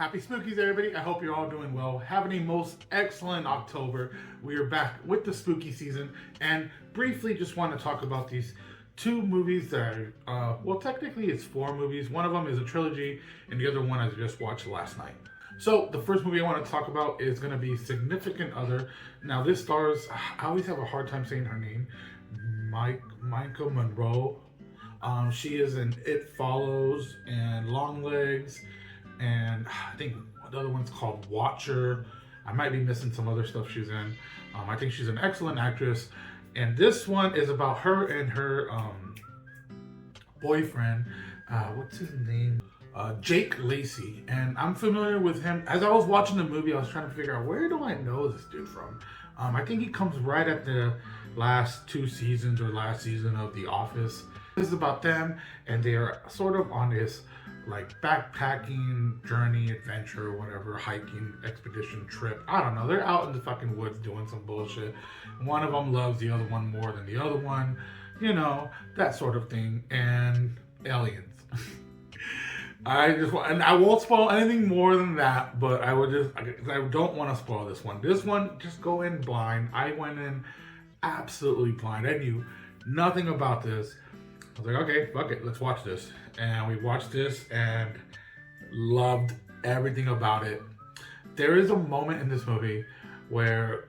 Happy Spookies, everybody. I hope you're all doing well. Having a most excellent October. We are back with the spooky season, and briefly just want to talk about these two movies that are, well, technically it's four movies. One of them is a trilogy, and the other one I just watched last night. So the first movie I want to talk about is going to be Significant Other. Now this stars, I always have a hard time saying her name, Micah Monroe. She is in It Follows and Longlegs, and I think the other one's called Watcher. I might be missing some other stuff she's in. I think she's an excellent actress, and this one is about her and her boyfriend. What's his name? Jake Lacey. And I'm familiar with him. As I was watching the movie, I was trying to figure out, where do I know this dude from? I think he comes right at the last two seasons or last season of The Office. This is about them, and they are sort of on this like backpacking journey, adventure, whatever, hiking, expedition, trip. I don't know. They're out in the fucking woods doing some bullshit. One of them loves the other one more than the other one. You know, that sort of thing. And aliens. And I won't spoil anything more than that, but I don't want to spoil this one. This one, just go in blind. I went in absolutely blind. I knew nothing about this. I was like, okay, fuck it, let's watch this. And we watched this and loved everything about it. There is a moment in this movie where,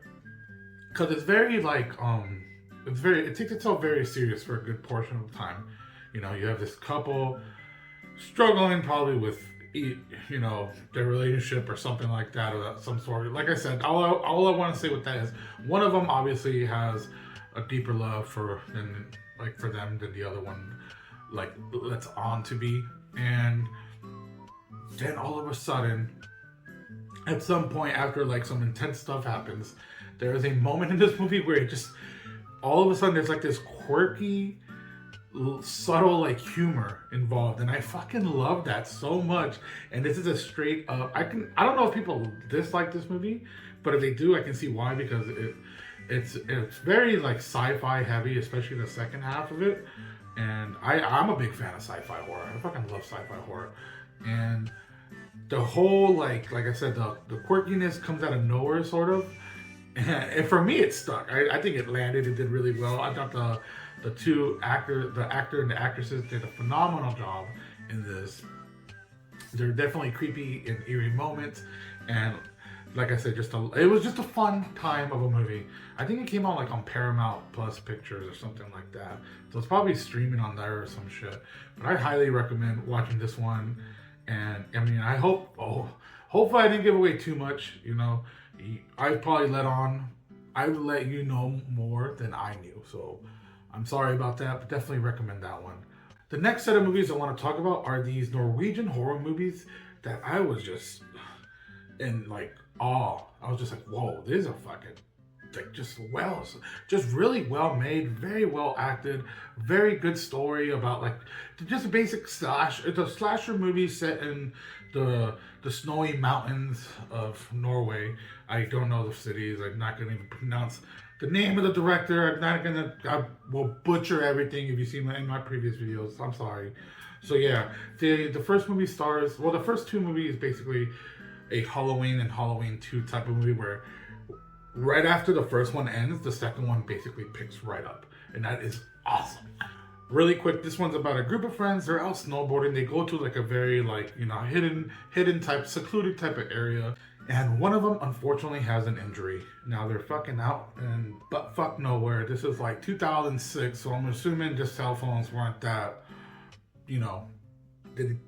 because it's very like, it takes itself very serious for a good portion of the time. You know, you have this couple struggling probably with, you know, their relationship or something like that, or some sort. Like I said, all I want to say with that is one of them obviously has a deeper love for them than the other one like lets on to be. And then all of a sudden, at some point after like some intense stuff happens, there is a moment in this movie where it just all of a sudden there's like this quirky, subtle like humor involved, and I fucking love that so much. And this is a straight up, I don't know if people dislike this movie, but if they do, I can see why, because it's very like sci-fi heavy, especially the second half of it. And I'm a big fan of sci-fi horror. I fucking love sci-fi horror. And the whole like I said, the quirkiness comes out of nowhere sort of. And for me it stuck. I think it landed, it did really well. I thought the actor and the actresses did a phenomenal job in this. They're definitely creepy and eerie moments, and like I said, it was just a fun time of a movie. I think it came out like on Paramount Plus Pictures or something like that, so it's probably streaming on there or some shit. But I highly recommend watching this one. And I mean, hopefully I didn't give away too much. You know, I would let you know more than I knew, so I'm sorry about that, but definitely recommend that one. The next set of movies I want to talk about are these Norwegian horror movies that I was just in like awe. I was just like, whoa, these are fucking like just really well made, very well acted, very good story about like just a basic it's a slasher movie set in the snowy mountains of Norway. I don't know the cities. I'm not going to even pronounce the name of the director. I will butcher everything if you see in my previous videos. I'm sorry. So yeah, the first movie stars, well, the first two movies basically a Halloween and Halloween 2 type of movie where right after the first one ends, the second one basically picks right up. And that is awesome. Really quick, this one's about a group of friends. They're out snowboarding. They go to like a very like, you know, hidden type, secluded type of area. And one of them unfortunately has an injury. Now they're fucking out in buttfuck nowhere. This is like 2006, so I'm assuming just cell phones weren't that, you know,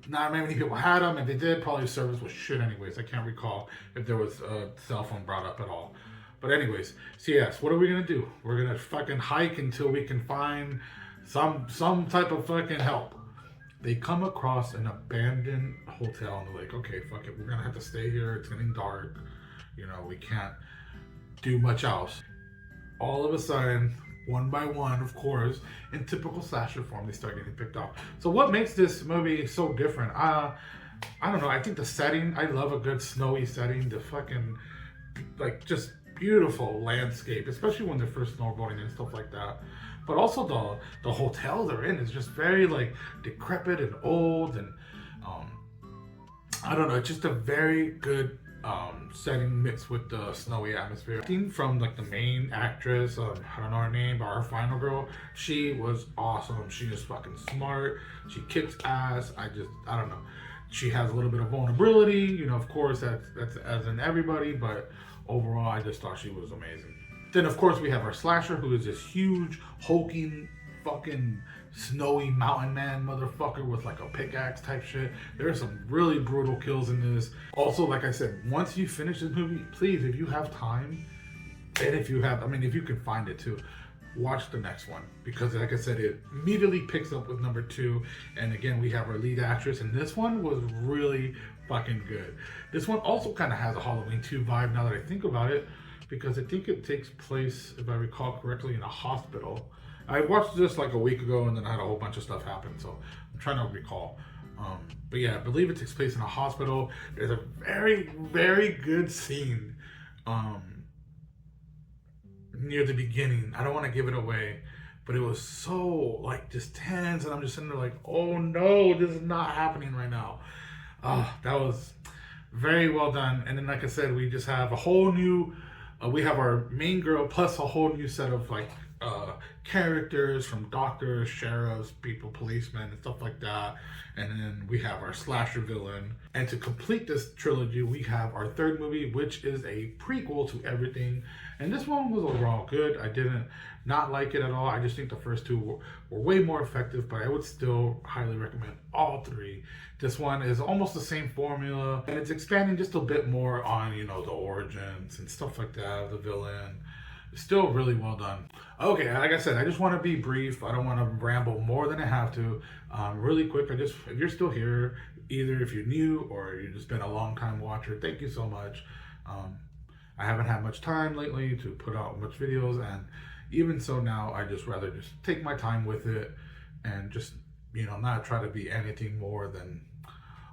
not many people had them. If they did, probably service was shit anyways. I can't recall if there was a cell phone brought up at all. But anyways, so yes, what are we gonna do? We're gonna fucking hike until we can find some type of fucking help. They come across an abandoned hotel and they're like, okay, fuck it, we're gonna have to stay here. It's getting dark. You know, we can't do much else. All of a sudden, one by one, of course, in typical slasher form, they start getting picked off. So what makes this movie so different? I don't know. I think the setting, I love a good snowy setting. The fucking, like, just beautiful landscape, especially when they're first snowboarding and stuff like that. But also the hotel they're in is just very like decrepit and old, and I don't know, it's just a very good setting mixed with the snowy atmosphere. From like the main actress, I don't know her name, but our final girl, she was awesome. She is fucking smart. She kicks ass. I don't know. She has a little bit of vulnerability, you know, of course, that's as in everybody, but overall, I just thought she was amazing. Then, of course, we have our slasher, who is this huge, hulking, fucking snowy mountain man motherfucker with like a pickaxe type shit. There's some really brutal kills in this. Also, like I said, once you finish this movie, please, if you have time, and if you have, I mean, if you can find it too, watch the next one, because like I said, it immediately picks up with number 2. And again, we have our lead actress, and this one was really fucking good. This one also kind of has a Halloween 2 vibe now that I think about it, because I think it takes place, if I recall correctly, in a hospital. I watched this like a week ago, and then I had a whole bunch of stuff happen, so I'm trying to recall. But yeah, I believe it takes place in a hospital. There's a very, very good scene near the beginning. I don't want to give it away, but it was so like just tense, and I'm just sitting there like, oh no, this is not happening right now. That was very well done. And then, like I said, we just have a whole new, we have our main girl plus a whole new set of like characters, from doctors, sheriffs, people, policemen, and stuff like that. And then we have our slasher villain. And to complete this trilogy, we have our third movie, which is a prequel to everything. And this one was overall good. I didn't not like it at all. I just think the first two were way more effective, but I would still highly recommend all 3. This one is almost the same formula, and it's expanding just a bit more on, you know, the origins and stuff like that, the villain. Still really well done. Okay, like I said, I just want to be brief. I don't want to ramble more than I have to. Really quick, if you're still here, either if you're new or you've just been a long time watcher, thank you so much. I haven't had much time lately to put out much videos, and even so now, I just rather just take my time with it and just, you know, not try to be anything more than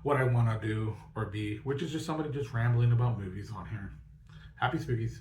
what I want to do or be, which is just somebody just rambling about movies on here. Happy spookies.